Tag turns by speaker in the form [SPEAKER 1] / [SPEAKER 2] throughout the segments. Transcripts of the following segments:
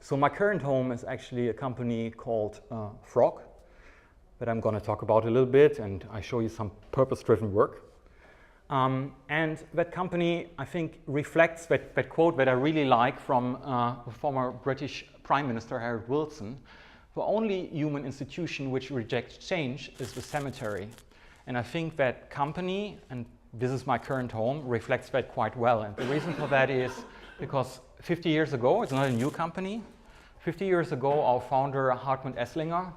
[SPEAKER 1] So my current home is actually a company called Frog that I'm going to talk about a little bit, and I show you some purpose-driven work. And that company, I think, reflects that quote that I really like from the former British Prime Minister Harold Wilson: the only human institution which rejects change is the cemetery. And I think that company, and this is my current home, reflects that quite well. And the reason for that is because 50 years ago, it's not a new company. 50 years ago, our founder, Hartmut Esslinger,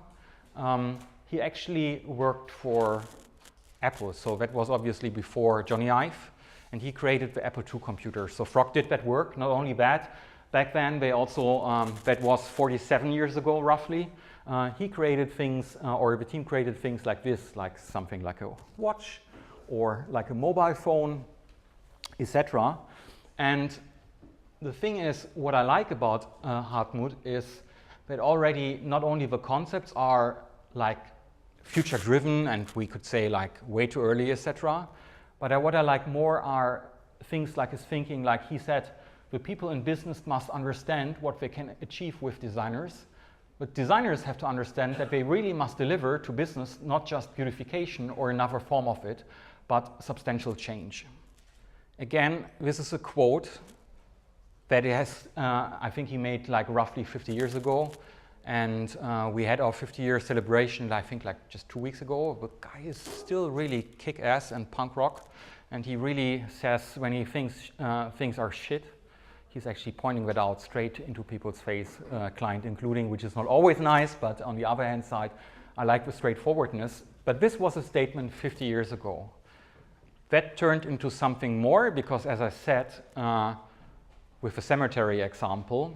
[SPEAKER 1] he actually worked for Apple. So that was obviously before Johnny Ive, and he created the Apple II computer. So Frog did that work. Not only that, back then they also, that was 47 years ago roughly, he created things, or the team created things like this, like something like a watch or like a mobile phone, etc. And the thing is, what I like about Hartmut is that already not only the concepts are like future-driven and we could say like way too early, etc. But what I like more are things like his thinking, like he said, the people in business must understand what they can achieve with designers. But designers have to understand that they really must deliver to business not just beautification or another form of it, but substantial change. Again, this is a quote that he has, I think he made like roughly 50 years ago. And we had our 50-year celebration, I think like just 2 weeks ago. The guy is still really kick-ass and punk rock. And he really says when he thinks things are shit, he's actually pointing that out straight into people's face, client including, which is not always nice, but on the other hand side, I like the straightforwardness. But this was a statement 50 years ago. That turned into something more because, as I said, with the cemetery example,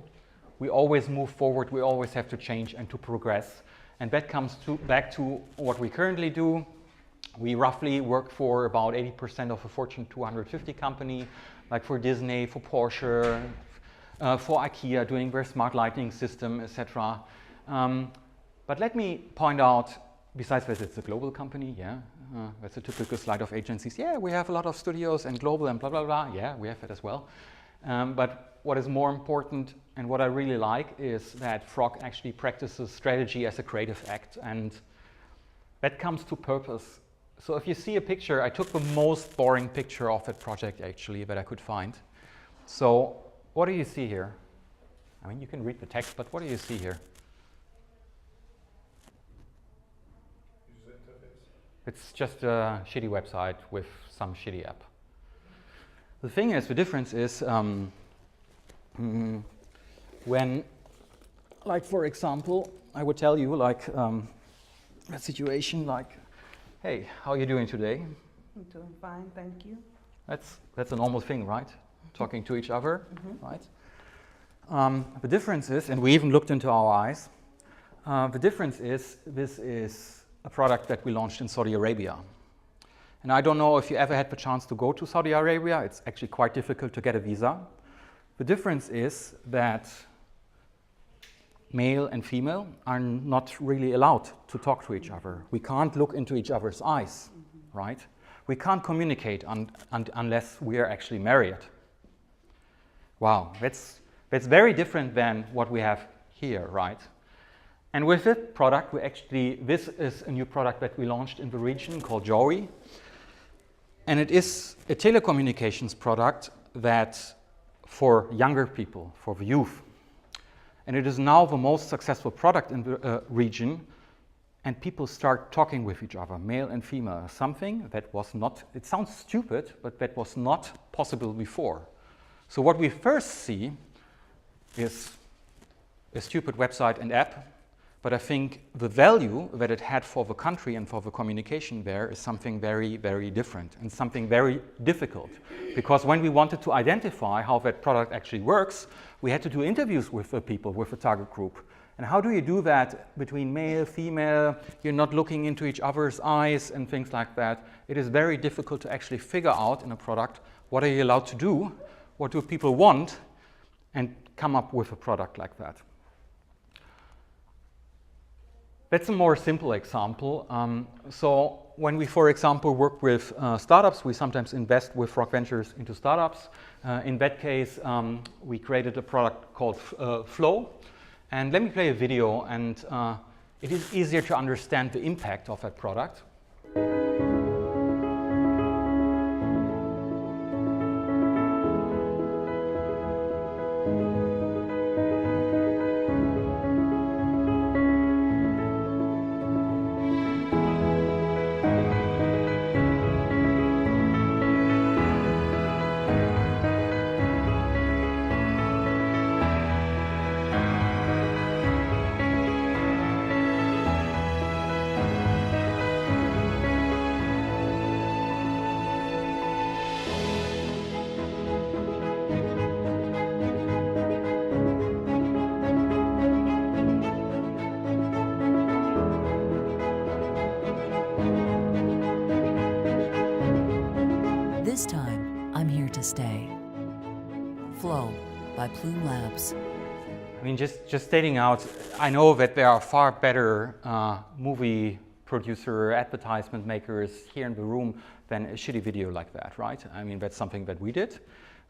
[SPEAKER 1] we always move forward, we always have to change and to progress. And that comes back to what we currently do. We roughly work for about 80% of a Fortune 250 company, like for Disney, for Porsche, for IKEA, doing their smart lighting system, etc. But let me point out, besides that it's a global company, yeah, that's a typical slide of agencies. Yeah, we have a lot of studios and global and blah, blah, blah. Yeah, we have that as well. But what is more important and what I really like is that Frog actually practices strategy as a creative act, and that comes to purpose. So if you see a picture, I took the most boring picture of that project actually that I could find. So what do you see here? I mean, you can read the text, but what do you see here?
[SPEAKER 2] User interface.
[SPEAKER 1] It's just a shitty website with some shitty app. The thing is, the difference is when, like for example, I would tell you like a situation like, hey, how are you doing today?
[SPEAKER 3] I'm doing fine, thank you.
[SPEAKER 1] That's a normal thing, right? Talking to each other, right? The difference is, and we even looked into our eyes, the difference is this is a product that we launched in Saudi Arabia. And I don't know if you ever had the chance to go to Saudi Arabia. It's actually quite difficult to get a visa. The difference is that male and female are not really allowed to talk to each other. We can't look into each other's eyes, right? We can't communicate unless we are actually married. Wow, that's very different than what we have here, right? And with this product, this is a new product that we launched in the region called Joey. And it is a telecommunications product that for younger people, for the youth. And it is now the most successful product in the region, and people start talking with each other, male and female, something that was not, it sounds stupid, but that was not possible before. So what we first see is a stupid website and app, but I think the value that it had for the country and for the communication there is something very, very different and something very difficult. Because when we wanted to identify how that product actually works, we had to do interviews with the people, with the target group. And how do you do that between male, female, you're not looking into each other's eyes and things like that? It is very difficult to actually figure out in a product, what are you allowed to do? What do people want? And come up with a product like that. That's a more simple example. So when we, for example, work with startups, we sometimes invest with Frog Ventures into startups. In that case, we created a product called Flow. And let me play a video, and it is easier to understand the impact of that product.
[SPEAKER 4] This time, I'm here to stay. Flow by Plume Labs.
[SPEAKER 1] I mean, just stating out, I know that there are far better movie producer, advertisement makers here in the room than a shitty video like that, right? I mean, that's something that we did.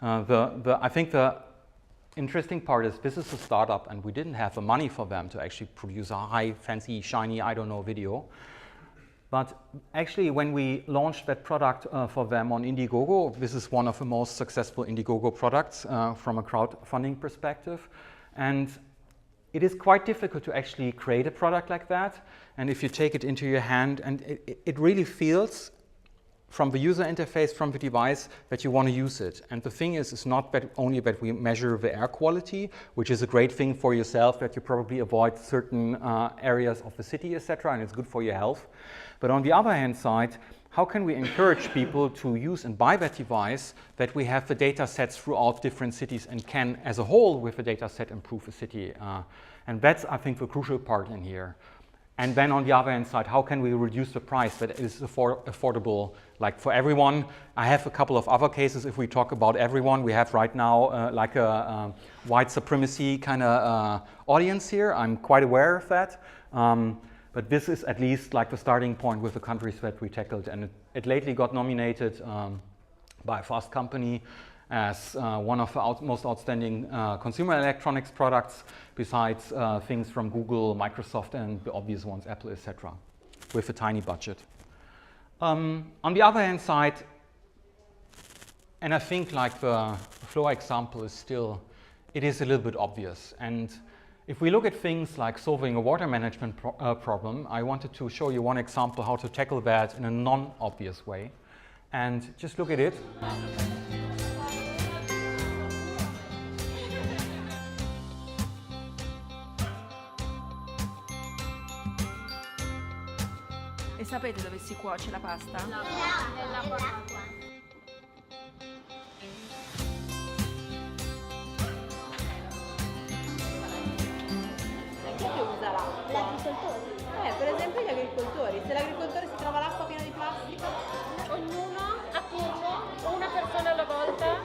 [SPEAKER 1] I think the interesting part is this is a startup, and we didn't have the money for them to actually produce a high, fancy, shiny, I don't know, video. But actually, when we launched that product for them on Indiegogo, this is one of the most successful Indiegogo products from a crowdfunding perspective. And it is quite difficult to actually create a product like that. And if you take it into your hand, and it really feels from the user interface, from the device, that you want to use it. And the thing is, it's not that only that we measure the air quality, which is a great thing for yourself, that you probably avoid certain areas of the city, etc., and it's good for your health. But on the other hand side, how can we encourage people to use and buy that device, that we have the data sets throughout different cities and can, as a whole, with the data set, improve the city? And that's, I think, the crucial part in here. And then on the other hand side, how can we reduce the price that it is affordable, like for everyone? I have a couple of other cases. If we talk about everyone, we have right now like a white supremacy kind of audience here. I'm quite aware of that. But this is at least like the starting point with the countries that we tackled. And it lately got nominated by Fast Company as one of the most outstanding consumer electronics products, besides things from Google, Microsoft, and the obvious ones, Apple, etc., with a tiny budget. On the other hand side, and I think like the Flow example is still, it is a little bit obvious. And if we look at things like solving a water management problem, I wanted to show you one example how to tackle that in a non-obvious way. And just look at it.
[SPEAKER 5] E sapete dove si cuoce la pasta?
[SPEAKER 6] Nel laboratorio.
[SPEAKER 7] Chi che usa l'acqua?
[SPEAKER 6] Gli agricoltori.
[SPEAKER 7] Per esempio gli agricoltori. Se l'agricoltore si trova l'acqua piena di plastica,
[SPEAKER 6] Ognuno a turno, una persona alla volta,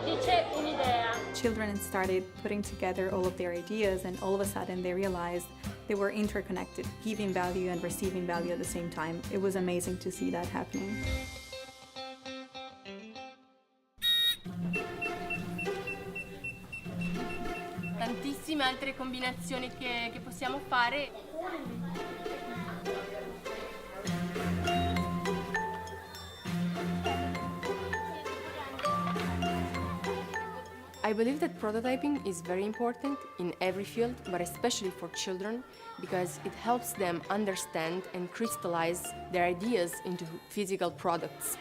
[SPEAKER 6] dice un'idea.
[SPEAKER 8] Children started putting together all of their ideas, and all of a sudden they realized they were interconnected, giving value and receiving value at the same time. It was amazing to see that happening.
[SPEAKER 6] Tantissime altre combinazioni che possiamo fare.
[SPEAKER 9] I believe that prototyping is very important in every field, but especially for children, because it helps them understand and crystallize their ideas into physical products.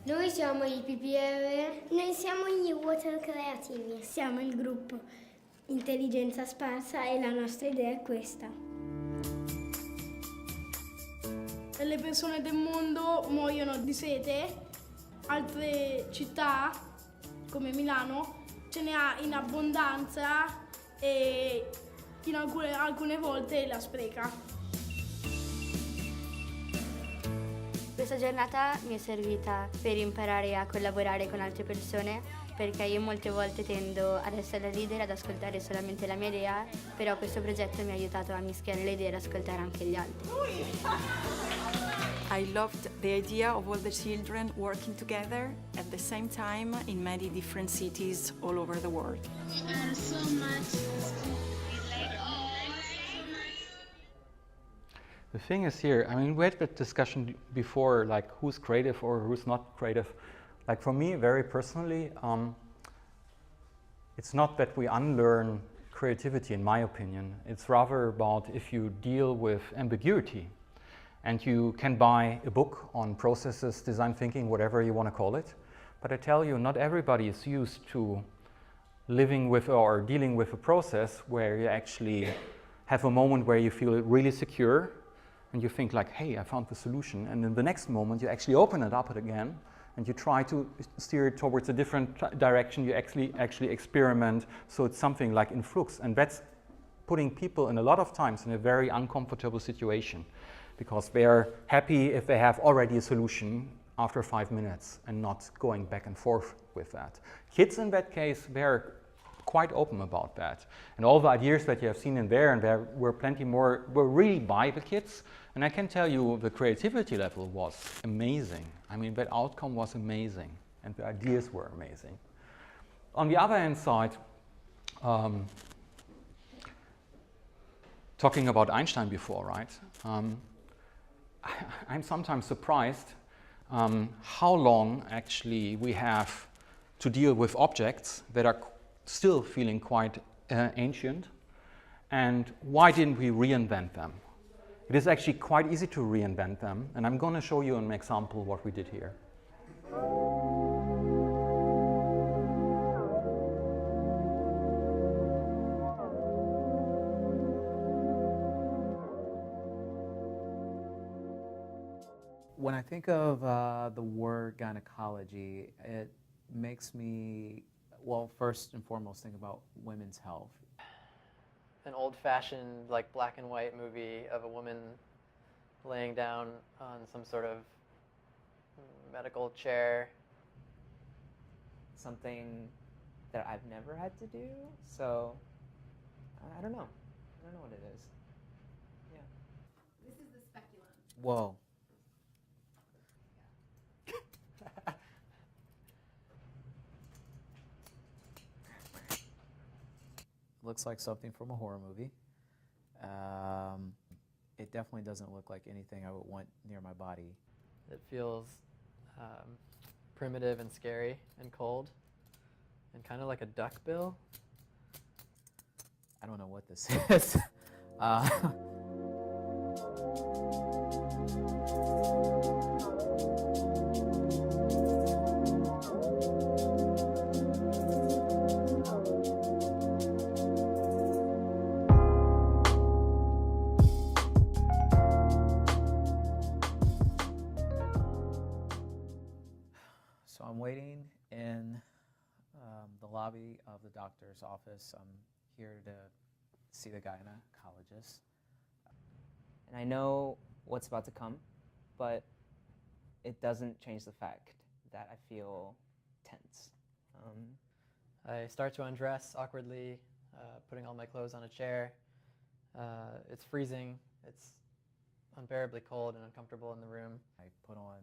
[SPEAKER 10] Noi siamo i PPR. Noi siamo gli Water Creativi. Siamo il gruppo Intelligenza Sparsa e la nostra idea è questa.
[SPEAKER 11] Le persone del mondo muoiono di sete, altre città come Milano ce ne ha in abbondanza e in alcune volte la spreca.
[SPEAKER 10] Questa giornata mi è servita per imparare a collaborare con altre persone, perché io molte volte tendo ad essere la leader, ad ascoltare solamente la mia idea, però questo progetto mi ha aiutato a mischiare le idee e ad ascoltare anche gli altri.
[SPEAKER 12] I loved the idea of all the children working together at the same time in many different cities all over the world.
[SPEAKER 10] So much.
[SPEAKER 1] The thing is here, I mean, we had that discussion before, like who's creative or who's not creative. Like for me, very personally, it's not that we unlearn creativity, in my opinion. It's rather about if you deal with ambiguity, and you can buy a book on processes, design thinking, whatever you want to call it. But I tell you, not everybody is used to living with or dealing with a process where you actually have a moment where you feel really secure and you think like, hey, I found the solution. And in the next moment, you actually open it up again and you try to steer it towards a different direction. You actually experiment. So it's something like in flux. And that's putting people in a lot of times in a very uncomfortable situation, because they're happy if they have already a solution after 5 minutes and not going back and forth with that. Kids in that case, they're quite open about that. And all the ideas that you have seen in there, and there were plenty more, were really by the kids. And I can tell you the creativity level was amazing. I mean, that outcome was amazing and the ideas were amazing. On the other hand side, talking about Einstein before, right? I'm sometimes surprised how long actually we have to deal with objects that are still feeling quite ancient, and why didn't we reinvent them? It is actually quite easy to reinvent them, and I'm going to show you an example of what we did here.
[SPEAKER 13] When I think of the word gynecology, it makes me, well, first and foremost, think about women's health.
[SPEAKER 14] An old-fashioned, like, black and white movie of a woman laying down on some sort of medical chair.
[SPEAKER 15] Something that I've never had to do, so I don't know. I don't know what it is. Yeah.
[SPEAKER 7] This is the speculum.
[SPEAKER 13] Whoa. Looks like something from a horror movie. It definitely doesn't look like anything I would want near my body.
[SPEAKER 14] It feels primitive and scary and cold and kind of like a duck bill.
[SPEAKER 13] I don't know what this is. So I'm waiting in the lobby of the doctor's office. I'm here to see the gynecologist.
[SPEAKER 15] And I know what's about to come, but it doesn't change the fact that I feel tense.
[SPEAKER 14] I start to undress awkwardly, putting all my clothes on a chair. It's freezing. It's unbearably cold and uncomfortable in the room.
[SPEAKER 13] I put on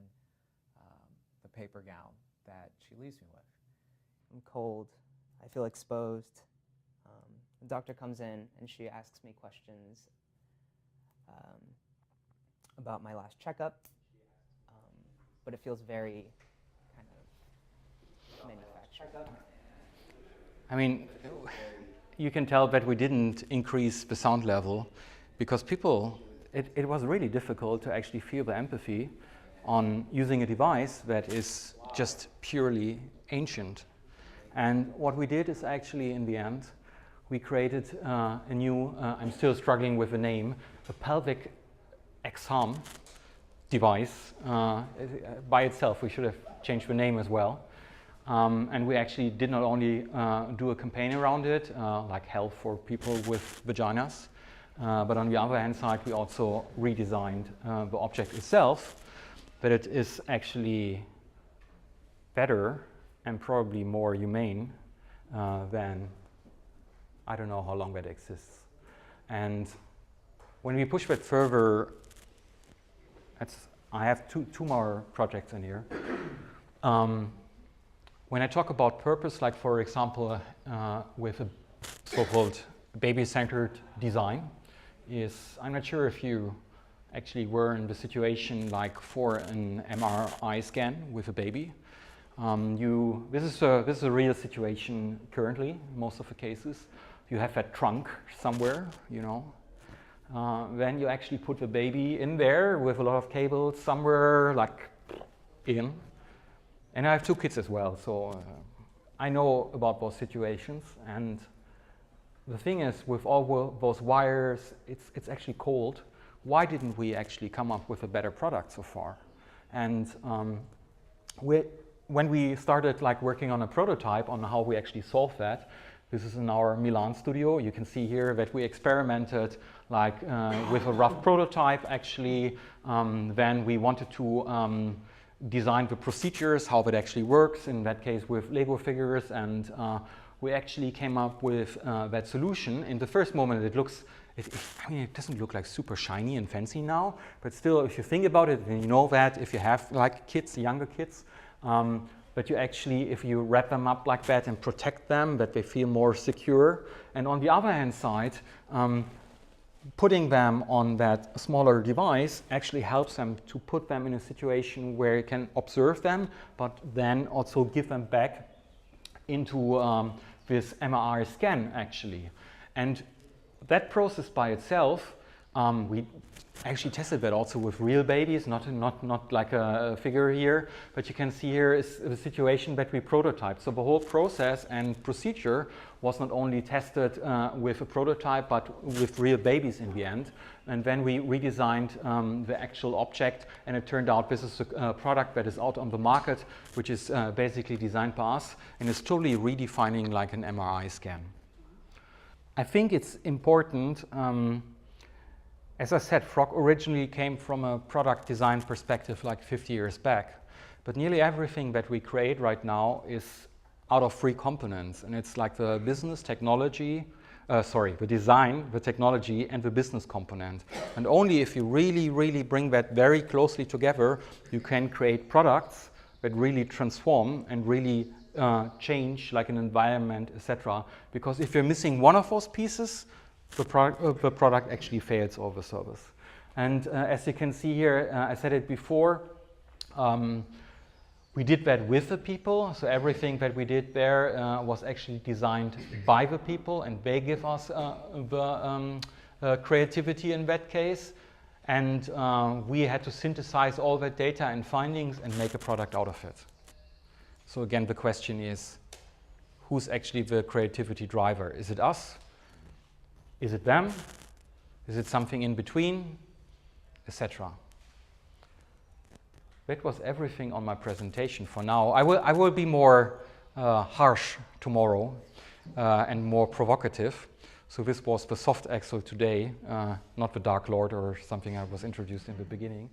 [SPEAKER 13] the paper gown that she leaves me with.
[SPEAKER 15] I'm cold. I feel exposed. The doctor comes in and she asks me questions about my last checkup, but it feels very kind of manufactured.
[SPEAKER 1] I mean, you can tell that we didn't increase the sound level because people, it was really difficult to actually feel the empathy on using a device that is just purely ancient. And what we did is actually, in the end, we created a new, I'm still struggling with the name, a pelvic exam device. By itself, we should have changed the name as well. And we actually did not only do a campaign around it, like health for people with vaginas, but on the other hand side, we also redesigned the object itself. but it is actually better and probably more humane than I don't know how long that exists. And when we push that further, I have two more projects in here. When I talk about purpose, like for example, with a so-called baby-centered design, I'm not sure if you actually were in the situation like for an MRI scan with a baby. This is a real situation currently, in most of the cases. You have that trunk somewhere, you know. Then you actually put the baby in there with a lot of cables somewhere like in. And I have 2 kids as well, so I know about those situations. And the thing is, with all those wires, it's actually cold. Why didn't we actually come up with a better product so far? And when we started like working on a prototype on how we actually solve that, this is in our Milan studio. You can see here that we experimented like with a rough prototype actually. Then we wanted to design the procedures, how that actually works, in that case with Lego figures, and we actually came up with that solution. In the first moment it looks, I mean, it doesn't look like super shiny and fancy now, but still if you think about it, then you know that if you have like kids, younger kids, but you actually, if you wrap them up like that and protect them, that they feel more secure. And on the other hand side, putting them on that smaller device actually helps them to put them in a situation where you can observe them, but then also give them back into this MRI scan actually. And that process by itself, we actually tested that also with real babies, not like a figure here, but you can see here is the situation that we prototyped. So the whole process and procedure was not only tested with a prototype, but with real babies in the end. And then we redesigned the actual object, and it turned out this is a product that is out on the market, which is basically designed by us, and is totally redefining like an MRI scan. I think it's important. As I said, Frog originally came from a product design perspective like 50 years back, but nearly everything that we create right now is out of 3 components, and it's like the business, technology, the design, the technology, and the business component. And only if you really bring that very closely together, you can create products that really transform and really change like an environment, etc. Because if you're missing one of those pieces, the product actually fails or the service. And as you can see here, I said it before, we did that with the people. So everything that we did there was actually designed by the people, and they give us the creativity in that case. And we had to synthesize all that data and findings and make a product out of it. So again, the question is, who's actually the creativity driver? Is it us? Is it them? Is it something in between? Etc. That was everything on my presentation for now. I will be more harsh tomorrow and more provocative. So this was the soft Axel today, not the Dark Lord or something I was introduced in the beginning.